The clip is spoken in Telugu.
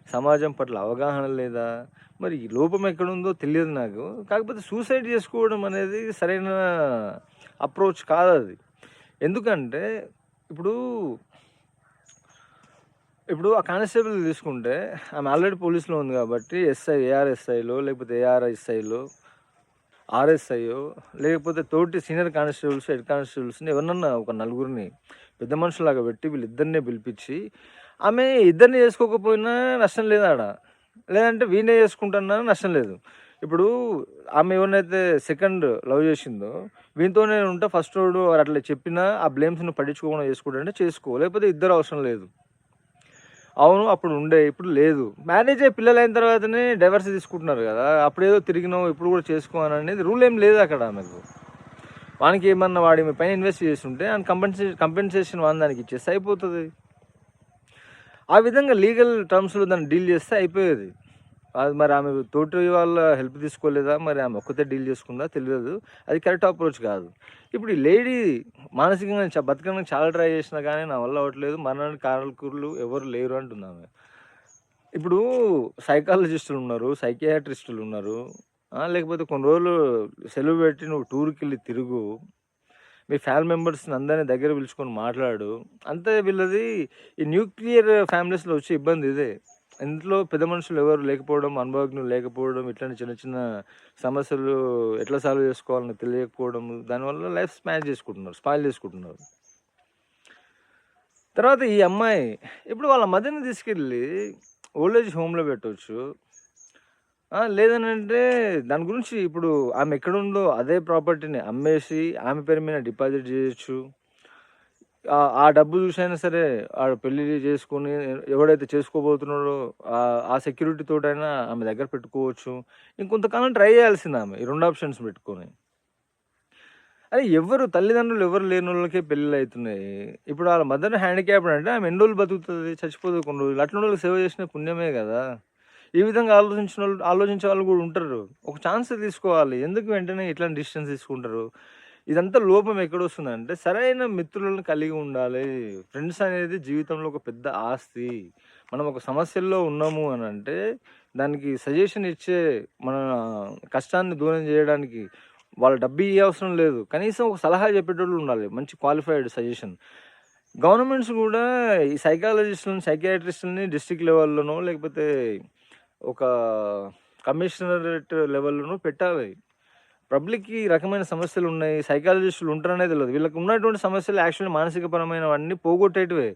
సమాజం పట్ల అవగాహన లేదా? మరి ఈ లోపం ఎక్కడుందో తెలియదు నాకు. కాకపోతే సూసైడ్ చేసుకోవడం అనేది సరైన అప్రోచ్ కాదది. ఎందుకంటే ఇప్పుడు, ఇప్పుడు ఆ కానిస్టేబుల్ తీసుకుంటే ఆమె ఆల్రెడీ పోలీస్‌లో ఉంది కాబట్టి ఎస్ఐ, ఏఆర్ఎస్ఐలో లేకపోతే ఏఆర్ఎస్ఐలో, ఆర్ఎస్ఐయో లేకపోతే తోటి సీనియర్ కానిస్టేబుల్స్, హెడ్ కానిస్టేబుల్స్‌ని ఎవరినన్నా ఒక నలుగురిని పెద్ద మనుషుల్లాగా పెట్టి వీళ్ళిద్దరిని పిలిపిచ్చి, ఆమె ఇద్దరిని చేసుకోకపోయినా నష్టం లేదాడ. లేదంటే వీడినే చేసుకుంటున్నా నష్టం లేదు. ఇప్పుడు ఆమె ఎవరినైతే సెకండ్ లవ్ చేసిందో వీనితోనే ఉంటే ఫస్టోడు వాడు అట్లా చెప్పినా ఆ బ్లేమ్స్‌ని పట్టించుకోకుండా చేసుకుంటాడంటే చేసుకో. లేకపోతే ఇద్దరు అవసరం లేదు. అవును. అప్పుడు ఉండే. ఇప్పుడు లేదు. మ్యారేజ్ అయ్యి పిల్లలైన తర్వాతనే డైవర్స్ తీసుకుంటున్నారు గదా! అప్పుడేదో తిరిగినావు ఇప్పుడు గూడా చేసుకో అననేది రూల్ ఏం లేదు అక్కడ ఆమెకు. వానికి ఏమన్నా వాడు ఈమె పైన ఇన్వెస్ట్ చేసుంటే ఆమె కంపెన్సేషన్ వాని దానికి ఇచ్చేస్తే అయిపోతది. ఆ విధంగా లీగల్ టర్మ్స్‌లో దాన్ని డీల్ చేస్తే అయిపోయేది. అది మరి ఆమె తోటి వాళ్ళ హెల్ప్ తీసుకోలేదా? మరి ఆమె ఒక్కతే డీల్ చేసుకుందా తెలీదు. అది కరెక్ట్ అప్రోచ్ కాదు. ఇప్పుడు ఈ లేడీ మానసికంగా బతకడానికి చాలా ట్రై చేసినా గానీ నా వల్ల అవ్వట్లేదు. మరణానికి కారకులు ఎవరు లేరు అంటుందామె. ఇప్పుడు సైకాలజిస్టులున్నారు, సైకియాట్రిస్టులున్నారు. లేకపోతే కొన్ని రోజులు సెలవు పెట్టి నువ్వు టూర్‌కెళ్ళి తిరుగు. మీ ఫ్యామిలీ మెంబర్స్‌ని అందరిని దగ్గర పిలుచుకొని మాట్లాడు. అంతే వీళ్ళది ఈ న్యూక్లియర్ ఫ్యామిలీస్‌లో వచ్చే ఇబ్బంది ఇదే. ఇంట్లో పెద్ద మనుషులు ఎవరు లేకపోవడం, అనుభవజ్ఞులు లేకపోవడం, ఇట్లాంటి చిన్న చిన్న సమస్యలు ఎట్లా సాల్వ్ చేసుకోవాలని తెలియకపోవడం, దానివల్ల లైఫ్ స్పాయిల్ చేసుకుంటున్నారు. తర్వాత ఈ అమ్మాయి ఇప్పుడు వాళ్ళ మదర్‌ని తీసుకెళ్ళి ఓల్డ్ ఏజ్ హోమ్‌లో పెట్టొచ్చు. లేదనంటే దాని గురించి ఇప్పుడు ఆమె ఎక్కడుందో అదే ప్రాపర్టీని అమ్మేసి ఆమె పేరు మీద డిపాజిట్ జేయొచ్చు. ఆ డబ్బు చూసైనా సరే ఆడు పెళ్లి చేసుకొని ఎవడైతే చేసుకోబోతున్నాడో ఆ సెక్యూరిటీ తోటైనా ఆమె దగ్గర పెట్టుకోవచ్చు. ఇంకొంతకాలం ట్రై చేయాల్సిందామె ఈ 2 ఆప్షన్స్ పెట్టుకొని. అరే తల్లిదండ్రులు ఎవరు లేనోళ్ళకే పెళ్ళిళ్ళైతున్నాయి. ఇప్పుడు ఆళ్ళ మదర్ హ్యాండిక్యాప్డ్ అంటే ఆమె ఎన్ని రోజులు బతుకుతది? చచ్చిపోతది కొన్ని రోజులు. అట్లాంటోళ్ళకి సేవ చేసిన పుణ్యమే గదా! ఈ విధంగా ఆలోచించే వాళ్ళు గూడా ఉంటారు. ఒక ఛాన్స్ తీసుకోవాలి. ఎందుకు వెంటనే ఇట్లాంటి డిసిషన్స్ తీసుకుంటారు? ఇదంతా లోపం ఎక్కడొస్తుందంటే సరైన మిత్రులను కలిగి ఉండాలి. ఫ్రెండ్స్ అనేది జీవితంలో ఒక పెద్ద ఆస్తి. మనం ఒక సమస్యల్లో ఉన్నాము అనంటే దానికి సజెషన్ ఇచ్చే మన కష్టాన్ని దూరం జేయడానికి వాళ్ళు డబ్బు ఇయ్యవసరం లేదు. కనీసం ఒక సలహా చెప్పేటోళ్ళు ఉండాలి. మంచి క్వాలిఫైడ్ సజెషన్. గవర్నమెంట్స్ గూడా ఈ సైకాలజిస్ట్‌లని, సైకియాట్రిస్ట్‌లని డిస్ట్రిక్ట్ లెవెల్‌లోనో లేకపోతే ఒక కమిషనరేట్ లెవెల్‌లోనో పెట్టాలి. పబ్లిక్‌కి ఈ రకమైన సమస్యలున్నాయి. సైకాలజిస్టులు ఉంటారనే తెలవదు. వీళ్ళకి ఉన్నటువంటి సమస్యలు యాక్చువల్లీ మానసిక పరమైనవన్నీ పోగొట్టేటివే.